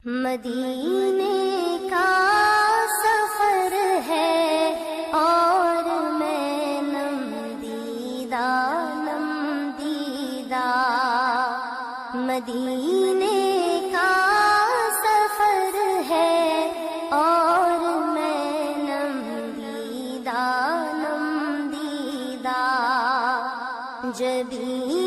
मदीने का सफर है और मैं नमदीदा नमदीदा। मदीने का सफर है और मैं नमदीदा नमदीदा। जबी